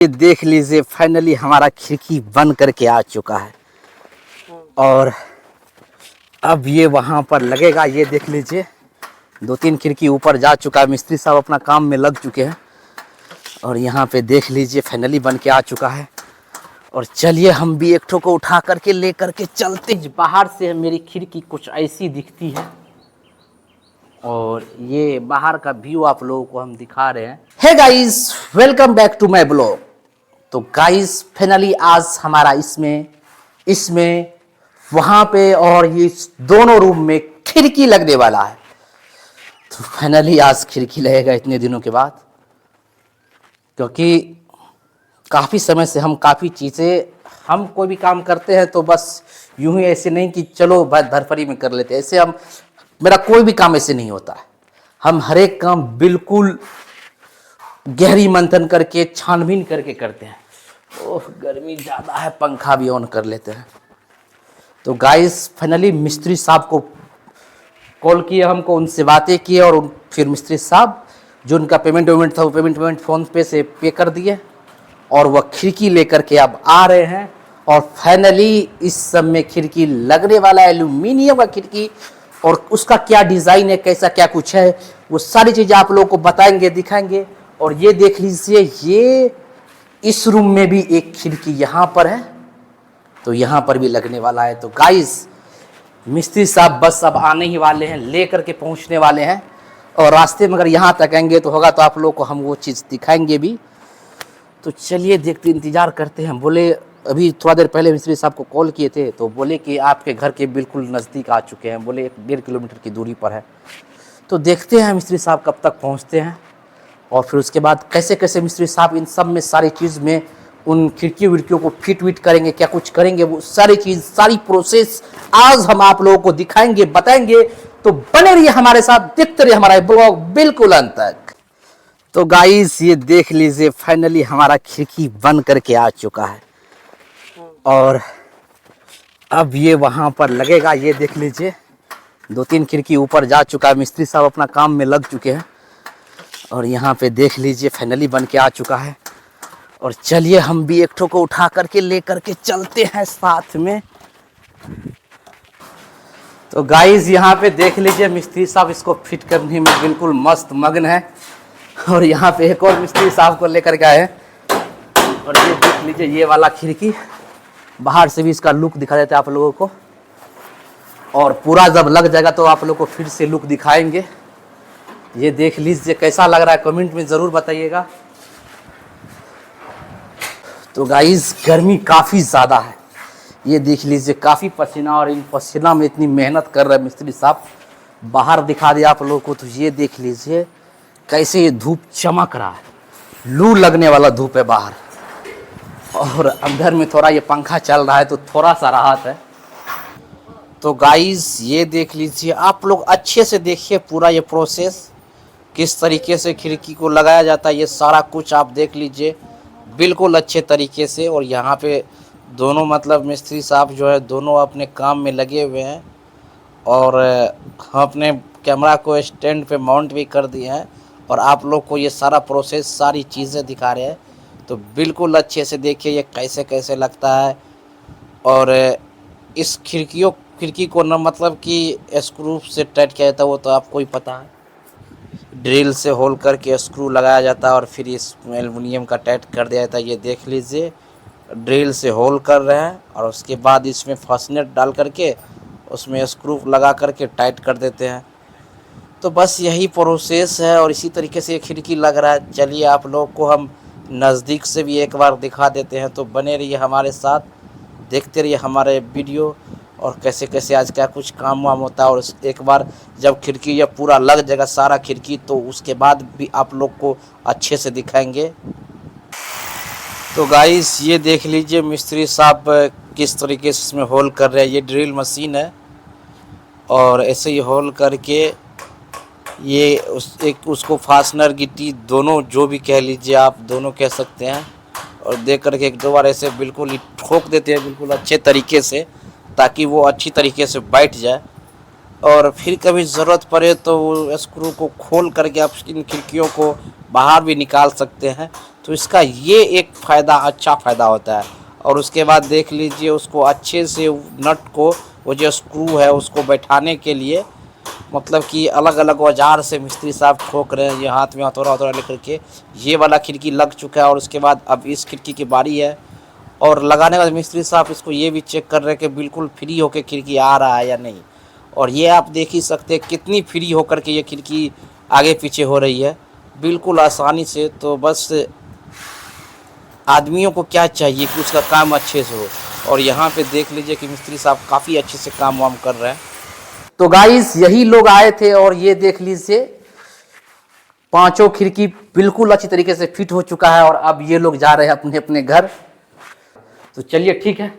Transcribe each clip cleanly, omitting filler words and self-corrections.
ये देख लीजिए, फाइनली हमारा खिड़की बन करके आ चुका है और अब ये वहां पर लगेगा। ये देख लीजिए, 2-3 खिड़की ऊपर जा चुका है। मिस्त्री साहब अपना काम में लग चुके हैं और यहाँ पे देख लीजिए फाइनली बन के आ चुका है। और चलिए हम भी एक ठो को उठा करके ले करके चलते। बाहर से मेरी खिड़की कुछ ऐसी दिखती है और ये बाहर का व्यू आप लोगों को हम दिखा रहे हैं। Hey guys, welcome back to my blog. तो गाइस फाइनली आज हमारा इसमें वहां पे और ये दोनों रूम में खिड़की लगने वाला है। तो फाइनली आज खिड़की लगेगा इतने दिनों के बाद, क्योंकि काफ़ी समय से हम काफ़ी चीज़ें हम कोई भी काम करते हैं तो बस यूं ही ऐसे नहीं कि चलो बस धरफड़ी में कर लेते हैं। ऐसे मेरा कोई भी काम ऐसे नहीं होता है। हम हर एक काम बिल्कुल गहरी मंथन करके छानबीन करके करते हैं। ओह गर्मी ज़्यादा है, पंखा भी ऑन कर लेते हैं। तो गाइस फाइनली मिस्त्री साहब को कॉल किए, हमको उनसे बातें किए और फिर मिस्त्री साहब जो उनका पेमेंट था वो पेमेंट फ़ोन पे से पे कर दिए और वह खिड़की लेकर के अब आ रहे हैं। और फाइनली इस सब में खिड़की लगने वाला है, एल्यूमिनियम का खिड़की। और उसका क्या डिज़ाइन है, कैसा क्या कुछ है, वो सारी चीज़ें आप लोगों को बताएंगे, दिखाएंगे। और ये देख लीजिए, ये इस रूम में भी एक खिड़की यहाँ पर है, तो यहाँ पर भी लगने वाला है। तो गाइस मिस्त्री साहब बस अब आने ही वाले हैं, ले करके पहुँचने वाले हैं। और रास्ते में अगर यहाँ तक आएंगे तो होगा तो आप लोगों को हम वो चीज़ दिखाएंगे भी। तो चलिए देखते, इंतज़ार करते हैं। बोले अभी थोड़ा देर पहले मिस्त्री साहब को कॉल किए थे तो बोले कि आपके घर के बिल्कुल नज़दीक आ चुके हैं। बोले 1.5 किलोमीटर की दूरी पर है। तो देखते हैं मिस्त्री साहब कब तक पहुंचते हैं और फिर उसके बाद कैसे कैसे मिस्त्री साहब इन सब में सारी चीज़ में उन खिड़कियों को फिट करेंगे, क्या कुछ करेंगे, वो सारी चीज़ सारी प्रोसेस आज हम आप लोगों को दिखाएंगे, बताएंगे। तो बने रहिए हमारे साथ, देखते रहिए हमारा ब्लॉग बिल्कुल अंत तक। तो गाइस ये देख लीजिए, फाइनली हमारा खिड़की बन करके आ चुका है और अब ये वहां पर लगेगा। ये देख लीजिए, 2-3 खिड़की ऊपर जा चुका है। मिस्त्री साहब अपना काम में लग चुके हैं और यहाँ पे देख लीजिए फाइनली बन के आ चुका है। और चलिए हम भी एक ठो को उठा करके ले करके चलते हैं साथ में। तो गाइस यहाँ पे देख लीजिए, मिस्त्री साहब इसको फिट करने में बिल्कुल मस्त मगन है। और यहाँ पे एक और मिस्त्री साहब को लेकर के आए हैं। और ये देख लीजिए, ये वाला खिड़की बाहर से भी इसका लुक दिखा देता है आप लोगों को। और पूरा जब लग जाएगा तो आप लोगों को फिर से लुक दिखाएंगे। ये देख लीजिए कैसा लग रहा है, कमेंट में ज़रूर बताइएगा। तो गाइस गर्मी काफ़ी ज़्यादा है, ये देख लीजिए काफ़ी पसीना, और इन पसीना में इतनी मेहनत कर रहे हैं मिस्त्री साहब। बाहर दिखा दिया आप लोगों को, तो ये देख लीजिए कैसे ये धूप चमक रहा है, लू लगने वाला धूप है बाहर। और अंदर में थोड़ा ये पंखा चल रहा है तो थोड़ा सा राहत है। तो गाइस ये देख लीजिए, आप लोग अच्छे से देखिए पूरा ये प्रोसेस किस तरीके से खिड़की को लगाया जाता है। ये सारा कुछ आप देख लीजिए बिल्कुल अच्छे तरीके से। और यहाँ पे दोनों मतलब मिस्त्री साहब जो है दोनों अपने काम में लगे हुए हैं और हम अपने कैमरा को स्टैंड पे माउंट भी कर दिए हैं और आप लोग को ये सारा प्रोसेस सारी चीज़ें दिखा रहे हैं। तो बिल्कुल अच्छे से देखिए ये कैसे कैसे लगता है। और इस खिड़की को न मतलब कि स्क्रू से टाइट किया जाता है, वो तो आपको ही पता है। ड्रिल से होल करके स्क्रू लगाया जाता है और फिर इस एल्युमिनियम का टाइट कर दिया जाता है। ये देख लीजिए ड्रिल से होल कर रहे हैं और उसके बाद इसमें फास्टनर डाल करके उसमें स्क्रू लगा करके टाइट कर देते हैं। तो बस यही प्रोसेस है और इसी तरीके से ये खिड़की लग रहा है। चलिए आप लोग को हम नज़दीक से भी एक बार दिखा देते हैं। तो बने रहिए हमारे साथ, देखते रहिए हमारे वीडियो और कैसे कैसे आज क्या कुछ काम वाम होता है। और एक बार जब खिड़की ये पूरा लग जाएगा सारा खिड़की, तो उसके बाद भी आप लोग को अच्छे से दिखाएंगे। तो गाइस ये देख लीजिए मिस्त्री साहब किस तरीके से इसमें होल कर रहे हैं। ये ड्रिल मशीन है और ऐसे ही होल करके ये उसको फास्टनर गिट्टी दोनों जो भी कह लीजिए आप, दोनों कह सकते हैं, और देख करके 1-2 बार ऐसे बिल्कुल ही ठोक देते हैं बिल्कुल अच्छे तरीके से, ताकि वो अच्छी तरीके से बैठ जाए। और फिर कभी ज़रूरत पड़े तो स्क्रू को खोल करके आप इन खिड़कियों को बाहर भी निकाल सकते हैं। तो इसका ये एक फ़ायदा, अच्छा फ़ायदा होता है। और उसके बाद देख लीजिए उसको अच्छे से नट को, वो जो स्क्रू है उसको बैठाने के लिए मतलब कि अलग अलग औजार से मिस्त्री साहब ठोक रहे हैं। ये हाथ में हथौड़ा हथौड़ा लेकर के ये वाला खिड़की लग चुका है। और उसके बाद अब इस खिड़की की बारी है, और लगाने का मिस्त्री साहब इसको ये भी चेक कर रहे हैं कि बिल्कुल फ्री होकर खिड़की आ रहा है या नहीं। और ये आप देख ही सकते हैं कितनी फ्री होकर के ये खिड़की आगे पीछे हो रही है बिल्कुल आसानी से। तो बस आदमियों को क्या चाहिए कि उसका काम अच्छे से हो। और यहाँ पे देख लीजिए कि मिस्त्री साहब काफ़ी अच्छे से काम वाम कर रहे हैं। तो गाइस यही लोग आए थे, और ये देख लीजिए पांचों खिड़की बिल्कुल अच्छी तरीके से फिट हो चुका है। और अब ये लोग जा रहे हैं अपने अपने घर। तो चलिए ठीक है,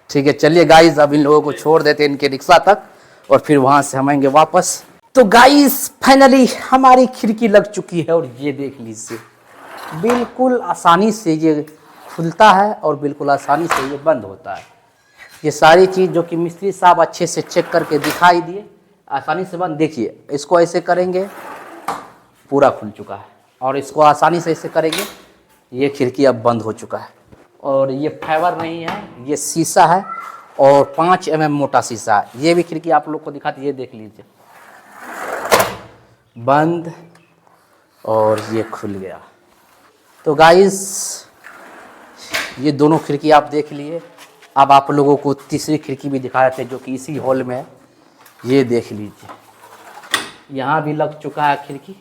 ठीक है, चलिए गाइस अब इन लोगों को छोड़ देते हैं इनके रिक्शा तक, और फिर वहां से हम आएंगे वापस। तो गाइस फाइनली हमारी खिड़की लग चुकी है, और ये देख लीजिए बिल्कुल आसानी से ये खुलता है और बिल्कुल आसानी से ये बंद होता है। ये सारी चीज़ जो कि मिस्त्री साहब अच्छे से चेक करके दिखाई दिए, आसानी से बंद। देखिए इसको ऐसे करेंगे पूरा खुल चुका है, और इसको आसानी से ऐसे करेंगे ये खिड़की अब बंद हो चुका है। और ये फाइबर नहीं है, ये शीशा है, और 5 mm मोटा शीशा है। ये भी खिड़की आप लोग को दिखाती, ये देख लीजिए बंद, और ये खुल गया। तो गाइस ये दोनों खिड़की आप देख लिए। अब आप लोगों को तीसरी खिड़की भी दिखा रहे थे जो कि इसी हॉल में है। ये देख लीजिए यहाँ भी लग चुका है खिड़की।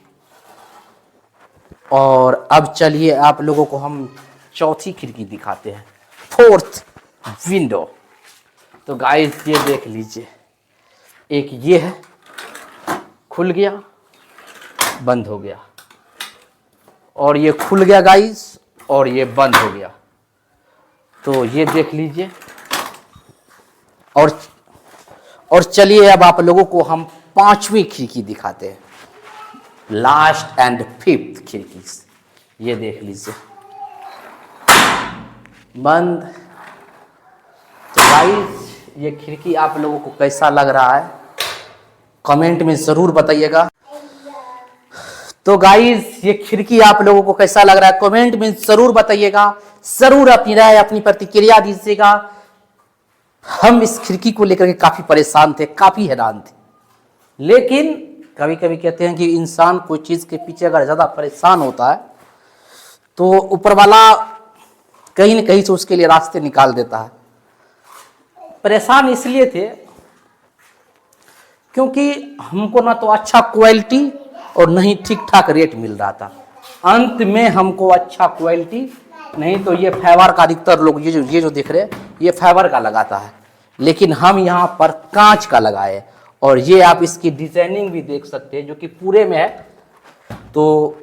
और अब चलिए आप लोगों को हम चौथी खिड़की दिखाते हैं, 4th विंडो। तो गाइस ये देख लीजिए, एक ये है, खुल गया बंद हो गया, और ये खुल गया गाइस, और ये बंद हो गया। तो ये देख लीजिए। और चलिए अब आप लोगों को हम 5वीं खिड़की दिखाते हैं, लास्ट एंड 5th खिड़की। ये देख लीजिए बंद। तो गाइस ये खिड़की आप लोगों को कैसा लग रहा है कमेंट में ज़रूर बताइएगा। तो गाइस ये खिड़की आप लोगों को कैसा लग रहा है कमेंट में ज़रूर बताइएगा, ज़रूर अपनी राय अपनी प्रतिक्रिया दीजिएगा। हम इस खिड़की को लेकर के काफ़ी परेशान थे, काफ़ी हैरान थे, लेकिन कभी कभी कहते हैं कि इंसान कोई चीज़ के पीछे अगर ज़्यादा परेशान होता है तो ऊपर वाला कहीं न कहीं से उसके लिए रास्ते निकाल देता है। परेशान इसलिए थे क्योंकि हमको ना तो अच्छा क्वालिटी और नहीं ठीक ठाक रेट मिल रहा था। अंत में हमको अच्छा क्वालिटी, नहीं तो ये फाइबर का अधिकतर लोग ये जो देख रहे हैं ये फाइबर का लगाता है, लेकिन हम यहाँ पर कांच का लगाए। और ये आप इसकी डिजाइनिंग भी देख सकते हैं जो कि पूरे में है, तो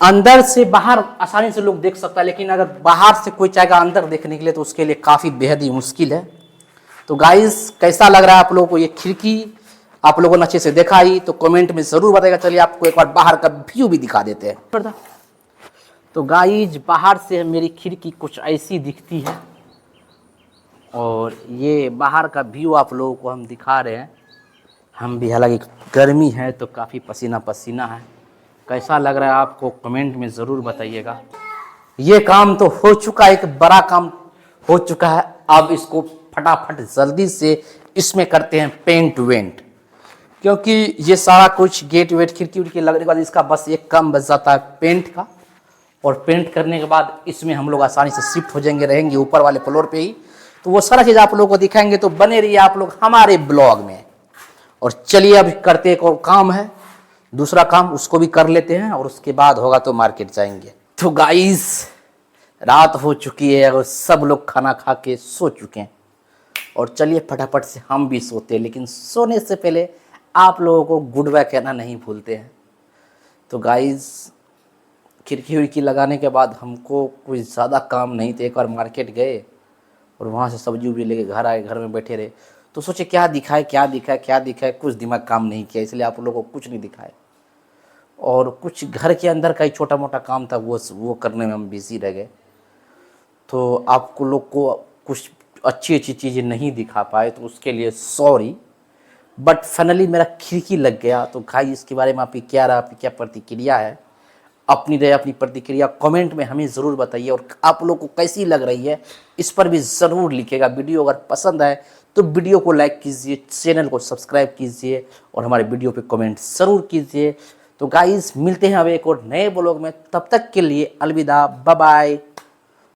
अंदर से बाहर आसानी से लोग देख सकता है, लेकिन अगर बाहर से कोई चाहेगा अंदर देखने के लिए तो उसके लिए काफ़ी बेहद ही मुश्किल है। तो गाइस कैसा लग रहा है आप लोगों को ये खिड़की? आप लोगों ने अच्छे से देखा ही तो कमेंट में ज़रूर बताइएगा। चलिए आपको एक बार बाहर का व्यू भी दिखा देते हैं। तो गाइस बाहर से मेरी खिड़की कुछ ऐसी दिखती है, और ये बाहर का व्यू आप लोगों को हम दिखा रहे हैं। हम भी, हालांकि गर्मी है तो काफ़ी पसीना पसीना है। कैसा लग रहा है आपको कमेंट में ज़रूर बताइएगा। ये काम तो हो चुका है, एक बड़ा काम हो चुका है। अब इसको फटाफट जल्दी से इसमें करते हैं पेंट वेंट, क्योंकि ये सारा कुछ गेट वेट खिड़की उड़की लगने के बाद इसका बस एक काम बच जाता है पेंट का। और पेंट करने के बाद इसमें हम लोग आसानी से शिफ्ट हो जाएंगे, रहेंगे ऊपर वाले फ्लोर पे ही। तो वो सारा चीज़ आप लोगों को दिखाएंगे, तो बने रहिए आप लोग हमारे ब्लॉग में। और चलिए अब करते एक और काम है, दूसरा काम उसको भी कर लेते हैं, और उसके बाद होगा तो मार्केट जाएंगे। तो गाइस रात हो चुकी है और सब लोग खाना खा के सो चुके हैं, और चलिए फटाफट से हम भी सोते हैं। लेकिन सोने से पहले आप लोगों को गुड बाय कहना नहीं भूलते हैं। तो गाइस खिड़की विड़की लगाने के बाद हमको कुछ ज़्यादा काम नहीं थे। एक बार मार्केट गए और वहाँ से सब्जी उब्जी लेके घर आए, घर में बैठे रहे, तो सोचे क्या दिखाए क्या दिखाए क्या दिखाए, कुछ दिमाग काम नहीं किया, इसलिए आप लोगों को कुछ नहीं दिखाए। और कुछ घर के अंदर का ही छोटा मोटा काम था, वो करने में हम बिजी रह गए। तो आपको लोग को कुछ अच्छी अच्छी चीज़ें नहीं दिखा पाए, तो उसके लिए सॉरी। बट फाइनली मेरा खिड़की लग गया। तो भाई इसके बारे में आपकी क्या राय, आपकी क्या प्रतिक्रिया है, अपनी राय अपनी प्रतिक्रिया कमेंट में हमें ज़रूर बताइए, और आप लोग को कैसी लग रही है इस पर भी ज़रूर लिखिएगा। वीडियो अगर पसंद आए तो वीडियो को लाइक कीजिए, चैनल को सब्सक्राइब कीजिए और हमारे वीडियो पे कमेंट ज़रूर कीजिए। तो गाइस मिलते हैं अब एक और नए ब्लॉग में, तब तक के लिए अलविदा, बाय बाय।